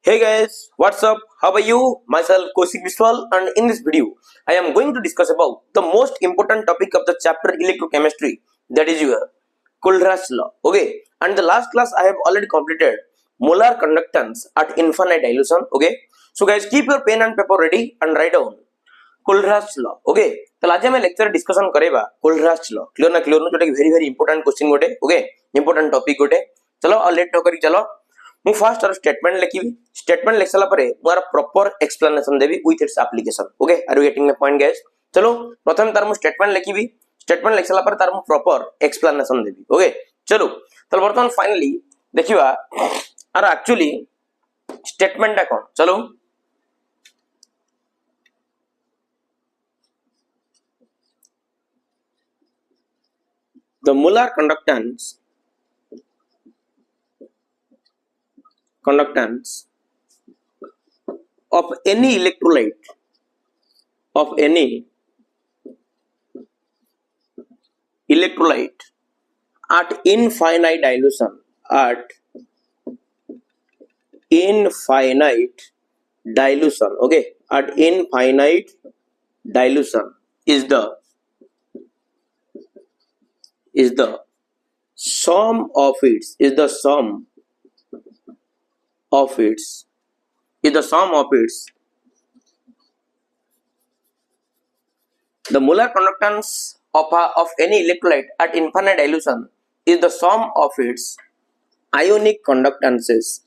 Hey guys, what's up? How are you? Myself Kausik Biswal, and in this video, I am going to discuss about the most important topic of the chapter electrochemistry, that is your Kohlrausch'S law. Okay, and the last class I have already completed molar conductance at infinite dilution. Okay, so guys, keep your pen and paper ready and write down Kohlrausch'S law. Okay, तो आज हम lecture discussion करेबा Kohlrausch'S law. Clear ना clear नो जोटा very very important question गोटे. Okay, important topic गोटे. चलो और लेट न करी चलो मु फर्स्ट और स्टेटमेंट लिखिबी. स्टेटमेंट लिख साला परे मोर प्रॉपर एक्सप्लेनेशन देबी with its application. Okay, are you getting the point guys? चलो प्रथम तार मु स्टेटमेंट लिखिबी. स्टेटमेंट लिख साला परे तार मु प्रॉपर एक्सप्लेनेशन देबी. ओके, चलो तो वर्तमान फाइनली देखिबा आर एक्चुअली स्टेटमेंट टा कोन. चलो the molar conductance of any electrolyte at infinite dilution okay, at infinite dilution is the sum of its the molar conductance of any electrolyte at infinite dilution is the sum of its ionic conductances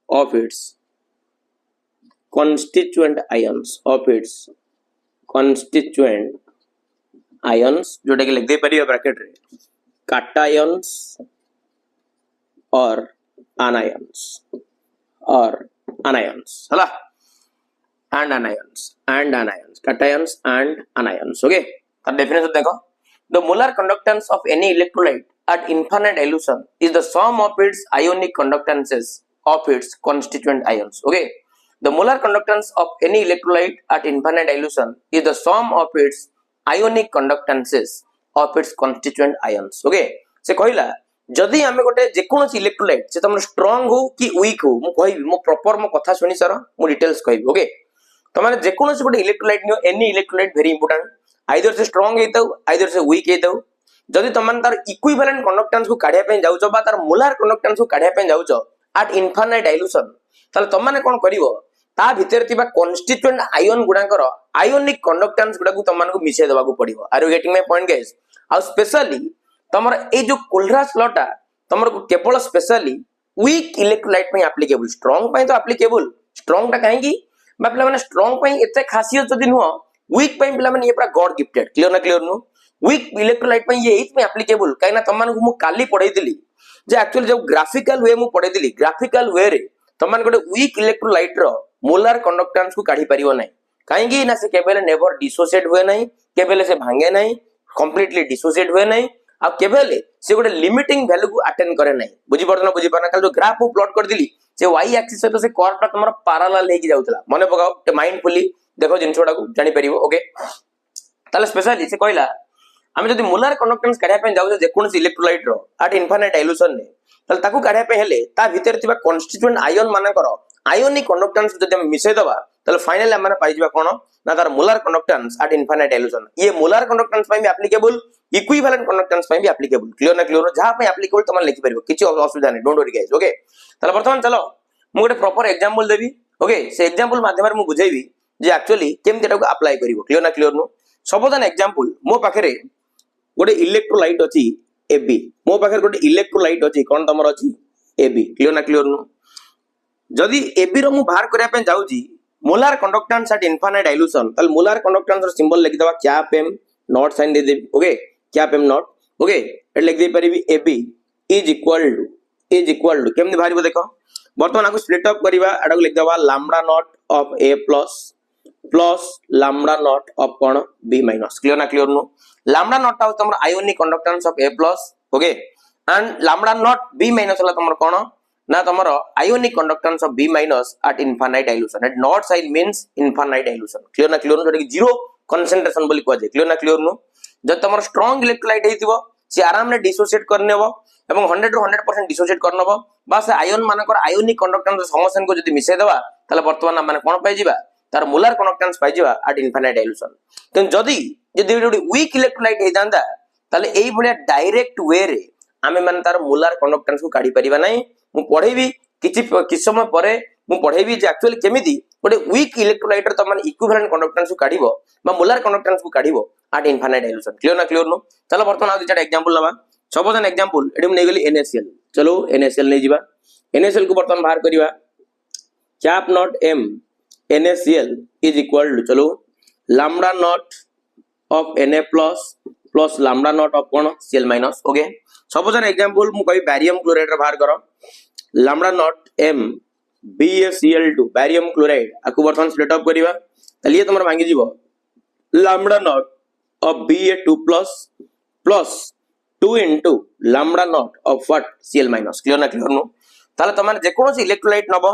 of its constituent ions जोटा कि लिख दे परियो bracket रे cations or anions हला and anions cations and anions. okay, तर definition देखो. The molar conductance of any electrolyte at infinite dilution is the sum of its ionic conductances of its constituent ions. Okay, the molar conductance of any electrolyte at infinite dilution is the sum of its ionic conductances of its constituent ions. Okay, से कहला जदि आमे गोटे जेकोनोसी electrolyte से तमर strong हो कि week हो मु कहबी मो प्रॉपर मो कथा सुनी सर मु डिटेल्स कहबी. ओके, त माने जेकोनोसी गोटे electrolyte neo any electrolyte very important. Either से स्ट्रांग हेताउ आइदर से वीक हेताउ. जदि तमन तार इक्विवेलेंट कंडक्टेंस को काढिया पे जाउचो बा तार मोलार कंडक्टेंस को काढिया पे जाउचो at infinite dilution ताले तम माने कोन करिवो ता भितर थिबा constituent ion गुडाकर ionic conductance गुडा को तम मान को मिसे देबा को पड़िवो. Are you getting my point guys? आ स्पेशली तमर ए जो कोलरास लॉ टा तमर को केवल स्पेशली वीक इलेक्ट्रोलाइट पे एप्लीकेबल. स्ट्रांग पे तो एप्लीकेबल. स्ट्रांग टा काहे की मतलब माने स्ट्रांग पे एते खासियत जदी नुह वीक पे पिला माने ये पूरा गॉड गिफ्टेड. क्लियर ना क्लियर नु? वीक इलेक्ट्रोलाइट पे ये एत में एप्लीकेबल काइना तम मान को मु काली पढाई दिली जे एक्चुअली जब ग्राफिकल वे मु पढे दिली ग्राफिकल वे रे तमान गोटे वीक इलेक्ट्रोलाइट रो मोलार कंडक्टेंस को काढी परिवो नै. काहेकि ना से केबेले नेवर डिसोसिएट हुए नै, केबेले से भांगे नै, कंप्लीटली डिसोसिएट हुए नै, आ केबेले से गोटे लिमिटिंग वैल्यू को अटेंड करे नै. बुझी पड़ना कल जो ग्राफ मु प्लॉट कर दिली से y एक्सिस से तो से कर्व ता तमरो पैरेलल हे कि जाउतला. मने पकाओ माइंडफुली देखो जिनछोडा को जानि परिवो. ओके, ताले स्पेशली से कहला आमे जदि मोलार कंडक्टेंस काढिया पे जाउ जे कोनसी इलेक्ट्रोलाइट रो एट इनफाइनाइट डाइल्यूशन ने तल ताकू काढिया पे हेले ता भीतर थिबा कन्स्टिट्यूएंट आयन माने करो आयोनिक कंडक्टेंस जदि हम मिसे दबा तल फाइनली हम माने पाइ जिबा कोन ना तार molar conductance at infinite dilution. ये मोलार कंडक्टेंस पे भी एप्लीकेबल, इक्विवेलेंट कंडक्टेंस पे भी एप्लीकेबल. क्लियर ना क्लियर? जहां पे एप्लीकेबल तमन लिखि परिबो किछि असुविधा नै. Don't worry guys. ओके, तल वर्तमान चलो मु गोटे प्रॉपर एग्जांपल देबी. ओके, से एग्जांपल माध्यम रे मु बुझेबी जे एक्चुअली केमति एटा को अप्लाई करिवो. क्लियर ना क्लियर नु? सबोदान एग्जांपल मो पाखरे गोटे इलेक्ट्रोलाइट अछि एबी. मो पाखरे गोटे इलेक्ट्रोलाइट अछि कोन तमर अछि एबी. क्लियर ना क्लियर नु? जदि एबी रो मु बाहर करिया पे जाउची molar conductance at infinite dilution तल मोलार कंडक्टेंस रो सिंबल लिखि दबा कैप एम नॉट साइन दे देबी. Okay, cap M not. Okay, एट लिख दे परिबी एबी इज इक्वल टू केमने बाहरिबो देखो. वर्तमान आको स्प्लिट अप करिवा एटा को लिख दबा lambda not of A plus lambda not of कोन बी माइनस. क्लियर ना क्लियर नु? लैम्डा नॉट ता तमर ionic conductance of A plus. Okay, and lambda naught B minus होला तमर कोन ना तमर ionic conductance of B minus at infinite dilution. At naught sign means infinite dilution. Clear ना क्लियर नु? जोटा कि जीरो concentration बोली कुआ जाय क्लियर ना क्लियर नु जब तमर स्ट्रांग इलेक्ट्रोलाइट हेतिबो से आराम रे डिसोसिएट करनेबो एवं 100 to 100% डिसोसिएट करनबो बास आयन मानकर आयोनिक कंडक्टेंस समस्या को जदि मिसे देबा तले वर्तमान माने कोन पाइ जिबा तार मोलार कंडक्टेंस पाइ जिबा एट इनफाइनाइट डाइल्यूशन त जदि जदि वीक इलेक्ट्रोलाइट हे जांदा तले एई भलिया डायरेक्ट वे रे आमे माने तार मोलार कंडक्टेंस को काढी परिबा नै मु पढेबी किछि समय परे मु पढेबी जे एक्चुअली केमिति गोटे वीक इलेक्ट्रोलाइट रे त माने इक्विवेलेंट कंडक्टेंस को काढिबो बा मोलार कंडक्टेंस को काढिबो एट इनफाइनाइट डाइल्यूशन क्लियर ना क्लियर नो चलो वर्तमान आ दुटा एग्जांपल लबा सपोज एन एग्जांपल एडम नै गेली NaCl चलो NaCl नै जिबा NaCl को वर्तमान बाहर करिबा cap not m NaCl is equal to चलो lambda not of Na plus lambda not of कोन Cl minus okay suppose an example मु कहि बैरियम क्लोराइड रे बाहर करो lambda not m BaCl2 barium chloride आकु वर्तमान स्प्लिट अप करिबा तलिए तमर भांगी जिवो lambda not of Ba2 plus 2 into lambda naught of what Cl minus clear ना clear नो ताले तमान जे कोनोसी इलेक्ट्रोलाइट नबो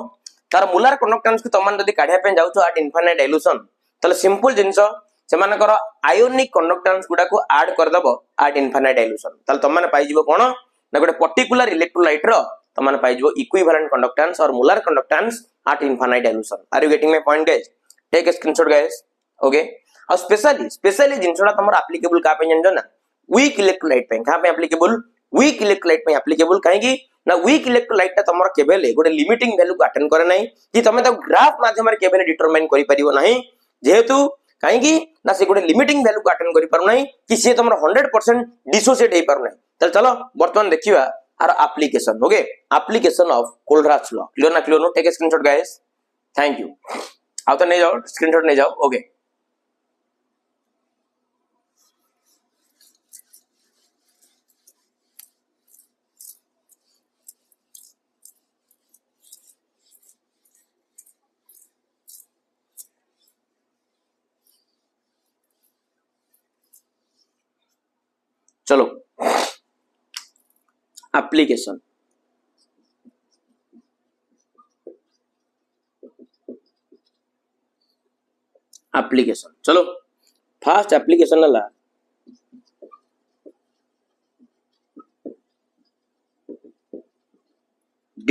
तार मोलार कंडक्टेंस को तमान जदी काढिया पे जाउछो एट इनफाइनाइट डाइल्यूशन ताले सिंपल जिंसो सेमानकर आयोनिक कंडक्टेंस गुडा को ऐड कर दबो एट इनफाइनाइट डाइल्यूशन ताले तमान पाइ जिवो कोन ना गोटे पर्टिकुलर इलेक्ट्रोलाइट रो तमान पाइ जिवो इक्विवेलेंट कंडक्टेंस और molar conductance at infinite dilution are you getting my point guys take a screenshot guys okay और स्पेशली जिंसोडा तमर एप्लीकेबल का पे जन ना वीक इलेक्ट्रोलाइट पे कहां पे एप्लीकेबल वीक इलेक्ट्रोलाइट पे एप्लीकेबल काहेकी ना वीक इलेक्ट्रोलाइट ता तमर केबेले गोटे लिमिटिंग वैल्यू को अटेंड करे नै कि तमे त ग्राफ माध्यम रे केबेले डिटरमाइन करि परिबो नाही जेहेतु काहेकी ना से गोटे लिमिटिंग वैल्यू को अटेंड करि पारु नाही कि से तमर 100% डिसोसिएट हे पारु नाही त चलो वर्तमान देखिबा आर application okay application of Kohlrausch law clear ना क्लियर नो take a screenshot guys thank you आउ तो नै जाओ स्क्रीनशॉट नै जाओ ओके चलो एप्लीकेशन चलो फर्स्ट एप्लीकेशन ला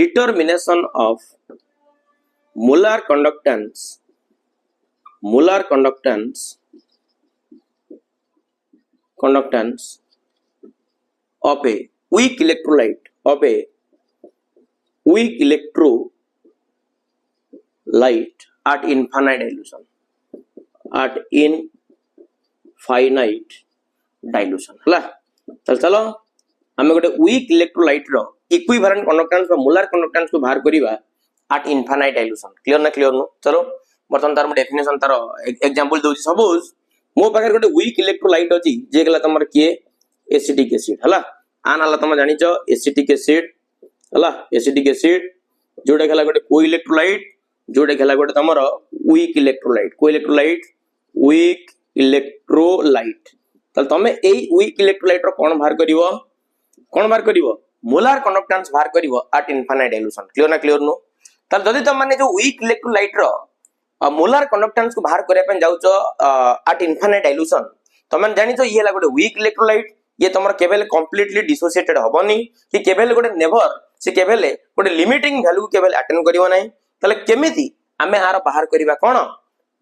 determination of molar conductance of a weak electrolyte at infinite dilution हला चलो हमें गोटे weak electrolyte रो इक्विवेलेंट कंडक्टेंस बा मोलार कंडक्टेंस को बाहर करिबा at infinite dilution क्लियर ना क्लियर नो चलो बर्तन तार डेफिनेशन तार एग्जांपल दोची सपोज मो पाखर गोटे weak electrolyte अछि जे गला तमर के एसिटिक एसिड हला आन हला तम जानि छ एसिटिक एसिड जोडे गला गोटे को इलेक्ट्रोलाइट जोडे गला गोटे तमर वीक इलेक्ट्रोलाइट तल तमे एई वीक इलेक्ट्रोलाइट रो कोन बाहर करिवो मोलार कंडक्टेंस बाहर करिवो एट इनफाइनाइट डाइल्यूशन क्लियर ना क्लियर नो तल जदी तम माने जो वीक इलेक्ट्रोलाइट रो मोलार कंडक्टेंस को बाहर करे पे जाउछो एट इनफाइनाइट डाइल्यूशन तमे जानि छ ये ला गोटे वीक इलेक्ट्रोलाइट ये तमर केवल कंप्लीटली डिसोसिएटेड होबनी कि केवल गोटे नेवर से केवल गोटे लिमिटिंग वैल्यू केवल अटेंड करिवो नै तले केमिति हमें आर बाहर करिबा कोन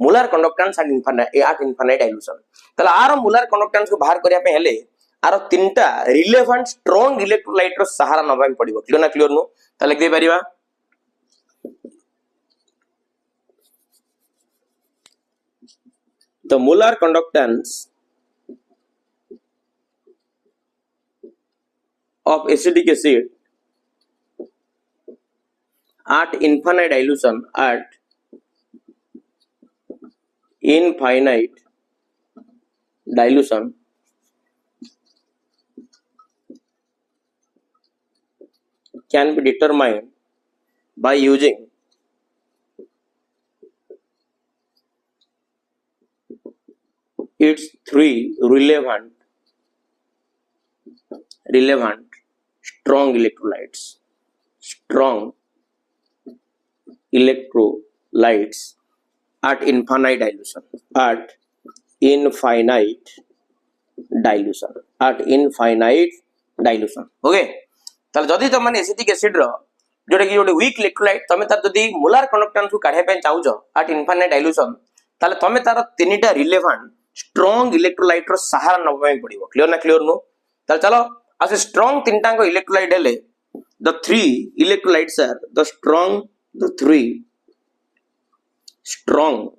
molar conductance at infinite dilution तले आर मोलार कंडक्टेंस को बाहर करिया पे हेले आर तीनटा रिलेवेंट स्ट्रांग इलेक्ट्रोलाइट रो सहारा नबा पड़िबो क्लियर ना क्लियर नो तले दे परिबा the molar conductance of acetic acid at infinite dilution can be determined by using its three relevant strong electrolytes at infinite dilution infinite dilution at infinite dilution okay ताले जदी तुम माने एसिटिक एसिड रो जोटा कि गोटे वीक इलेक्ट्रोलाइट तमे तार जदी मोलार कंडक्टेंस को काढे पे चाहूजो एट इनफाइनाइट डाइल्यूशन ताले तमे तार तीनटा रिलेवेंट स्ट्रांग इलेक्ट्रोलाइट रो सहारा नबे पड़िबो क्लियर ना क्लियर नो ताले चलो as a strong तीनटा को इलेक्ट्रोलाइट हेले the three electrolytes are the three strong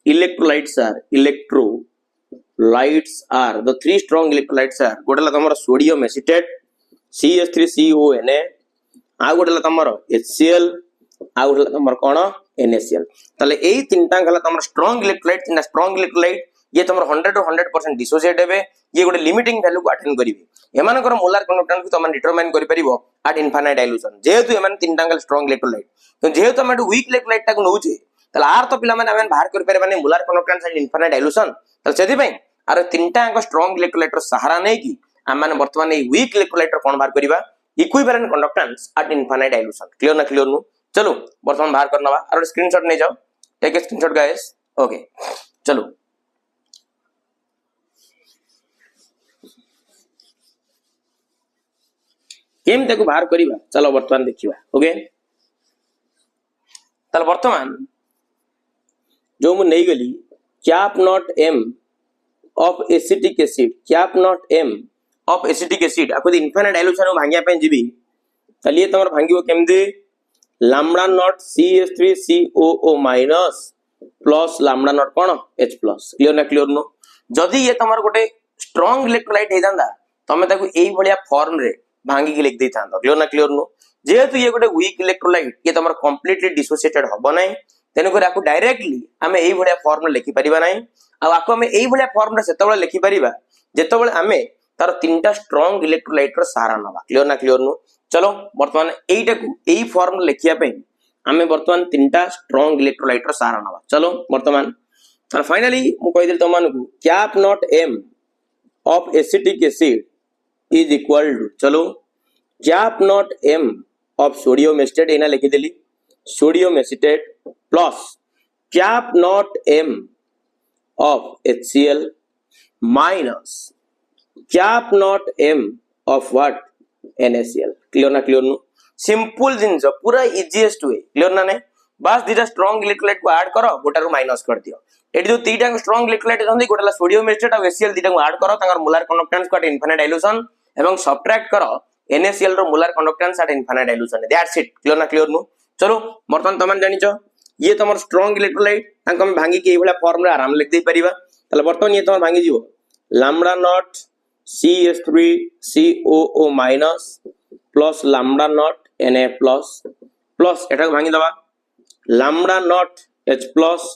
electrolytes are electrolytes are the three strong electrolytes are गोटेला तमरो सोडियम एसीटेट CH3CONA आ गोटेला तमरो HCl आ गोटेला तमरो कोन NaCl ताले एई तीनटा गला तमरो स्ट्रांग इलेक्ट्रोलाइट तीनटा स्ट्रांग इलेक्ट्रोलाइट ये तमरो 100 to 100% डिसोसिएट हेबे ये गोटे लिमिटिंग वैल्यू को अटेन करिवे एमानकर मोलार कंडक्टेंस को तमन डिटरमाइन करि परिबो एट इनफाइनाइट डाइल्यूशन जेहेतु एमान तीनटा गला स्ट्रांग इलेक्ट्रोलाइट तो जेहेतु हम वीक इलेक्ट्रोलाइट टाको नउचे ताले आर तो पिला माने हम बाहर करि पारे माने molar conductance at infinite dilution ताले सेति पई आर तीनटा को स्ट्रांग इलेक्ट्रोलाइट रो सहारा नै कि हम माने वर्तमान ए वीक इलेक्ट्रोलाइट रो कोन बाहर करिबा equivalent conductance at infinite dilution clear ना क्लियर नु चलो वर्तमान बाहर करनवा और स्क्रीनशॉट नै जाओ take a screenshot guys okay चलो केम ताको बाहर करिबा चलो वर्तमान देखिबा ओके तल वर्तमान जो मु नै गली cap not m of acetic acid cap not m of acetic acid आको इनफाइनाइट डाइल्यूशन भांगिया पे जीबी तल ये तमर भांगिबो केमदे lambda not CH3COO minus plus lambda not कोन H प्लस क्लियर ना क्लियर नो जदी ये तमर गोटे स्ट्रांग इलेक्ट्रोलाइट हे जांदा तमे ताको एई भलिया फॉर्म रे भांगी के लिख देता क्लियर ना क्लियर नो जेहेतु ये गोटे वीक इलेक्ट्रोलाइट ये तमर कंप्लीटली डिसोसिएटेड हबो नै तेन को आको डायरेक्टली हमें एई भलिया फॉर्म लिखि परिबा नै आ आको हमें एई भलिया फॉर्म रे सेतबेले लिखि परिबा जेतबेले हमें तार तीनटा स्ट्रांग इलेक्ट्रोलाइट रो सहारा नबा क्लियर ना क्लियर नो चलो वर्तमान एईटा को एई फॉर्म लिखिया पे हमें वर्तमान तीनटा स्ट्रांग इलेक्ट्रोलाइट रो सहारा नबा चलो वर्तमान तार फाइनली मु कहि देल तमान को cap not m of acetic acid is equal to चलो cap not m of sodium acetate एना लिखि देली sodium acetate plus cap not m of HCl minus cap not m of what NaCl clear ना clear नु simple जिंस पूरा easiest way clear ना नै बस दीटा स्ट्रांग इलेक्ट्रोलाइट को ऐड करो गोटा को माइनस कर दियो एटी जो तीटा स्ट्रांग इलेक्ट्रोलाइट हंदी गोटाला सोडियम एसिटेट और HCl दीटा को ऐड करो तांगर मोलार कंडक्टेंस को एट इनफाइनाइट डाइल्यूशन एवं सब्ट्रैक्ट करो NaCl रो molar conductance at infinite dilution that's it clear ना क्लियर नु चलो वर्तमान तमन जानिचो ये तमर स्ट्रांग इलेक्ट्रोलाइट तांको हम भांगी के एई भला फॉर्म रे आराम लिख दे परिबा तले वर्तमान ये तमर भांगी जीवो lambda not CH3COO minus plus lambda not Na plus plus एटा भांगी दबा lambda naught H plus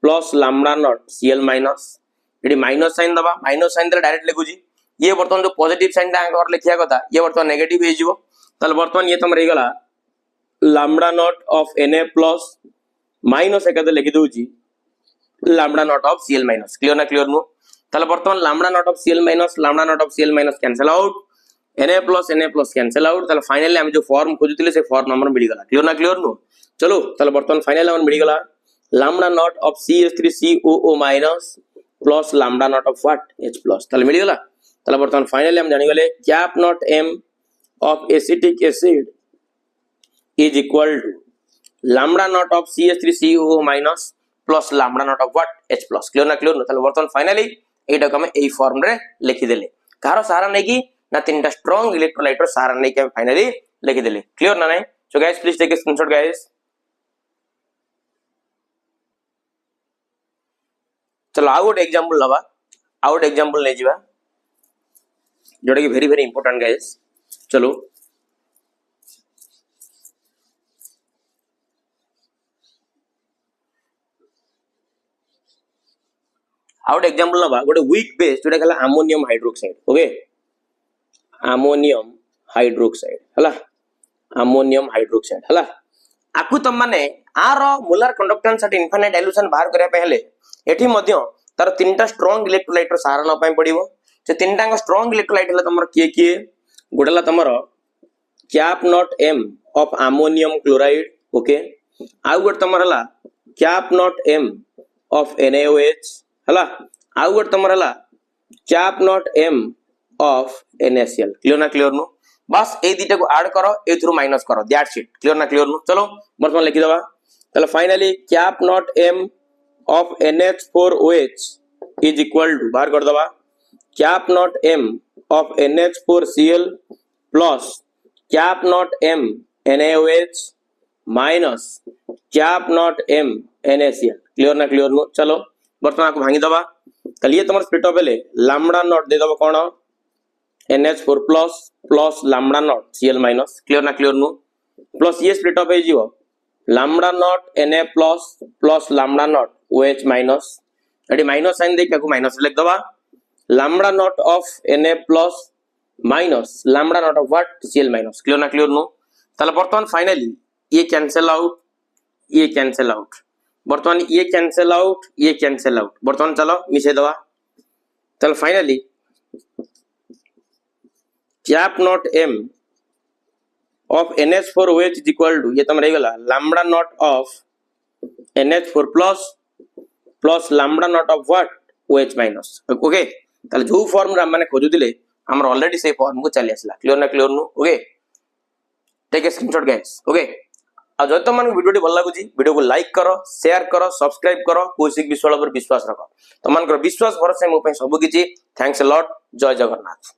plus lambda not Cl minus एडी माइनस साइन दबा माइनस साइन दे डायरेक्ट लिखुजी ये वर्तमान जो पॉजिटिव साइन दा और लिखिया कथा ये वर्तमान नेगेटिव हे जीवो तले वर्तमान ये तम रही गला lambda not of Na plus minus एकदा लिखि doji lambda naught of Cl minus clear ना क्लियर नु तले वर्तमान lambda naught of Cl minus lambda naught of Cl minus cancel out Na plus cancel out तले फाइनली हम जो form खोजुतिले से फॉर्म नंबर मिली गला क्लियर ना क्लियर नु चलो तले वर्तमान फाइनली हम मिली गला lambda not of CH3COO minus plus lambda not of what H plus तले मिली गला तले वर्तमान फाइनली हम जानि गले cap not m of acetic acid is equal to lambda not of CH3COO minus plus lambda not of what H plus clear ना clear नु तले वर्तमान फाइनली एटा को हम एई फॉर्म रे लिखि देले कार सहारा नै कि ना तीनटा स्ट्रांग इलेक्ट्रोलाइट रो सहारा नै कि हम फाइनली लिखि देले क्लियर ना नै so guys please take a screenshot guys चलो आउट एग्जांपल लबा आउट एग्जांपल ले जीवा जोटा कि वेरी वेरी इंपोर्टेंट गाइस चलो आउट एग्जांपल लबा गोटे वीक बेस जोटा कहला ammonium hydroxide okay ammonium hydroxide हला अमोनियम हाइड्रोक्साइड हला आकु तम माने आर molar conductance at infinite dilution बाहर करिया पे हेले एठी मध्य तार तीनटा स्ट्रांग इलेक्ट्रोलाइट रो सहारा न पय पड़िबो से तीनटा स्ट्रांग इलेक्ट्रोलाइट हला तमर किए गोडला तमर cap not m of ammonium chloride okay आ गोट तमर हला cap not m of NaOH हला आउ गोटे तुम हला cap not m of NaCl clear ना क्लियर नु बस ए दीटा को ऐड करो ए थ्रू माइनस करो दैट्स इट क्लियर ना क्लियर नु चलो बर्तमान लिखि दबा तले finally cap not m of NH4OH is equal to बाहर कर दबा cap not m of NH4Cl plus cap not m NaOH minus cap not m NaCl clear ना क्लियर नु चलो बर्तमान को भांगी दबा तले ये तुम स्प्लिट ऑफ बेले लैम्बडा नॉट दे दबा कोन NH4 plus plus lambda not Cl minus clear ना क्लियर नु प्लस ये स्प्लिट ऑफ हे जीवो lambda not Na plus plus lambda not OH minus एडी माइनस साइन दे को माइनस लिख दबा lambda not of Na plus minus lambda naught of what Cl minus clear ना क्लियर नु तले बर्तमान फाइनली ये कैंसिल आउट बर्तमान ये कैंसिल आउट बर्तमान चलो मिसे दवा चल finally cap not m of NH4OH is equal to ये तुम रह गला lambda not of NH4 plus lambda not of what OH minus okay ताले जो फॉर्म रा माने खोजु दिले हमर ऑलरेडी से फॉर्म को चली आसला क्लियर ना क्लियर नु okay take a screenshot guys okay आ जो तुम मन वीडियो भल लागुची वीडियो को लाइक करो शेयर करो सब्सक्राइब करो कौशिक बिस्वाल पर विश्वास रखो तुम मन विश्वास भरोसा मो पे सब किछि थैंक्स अ लॉट जय जगन्नाथ।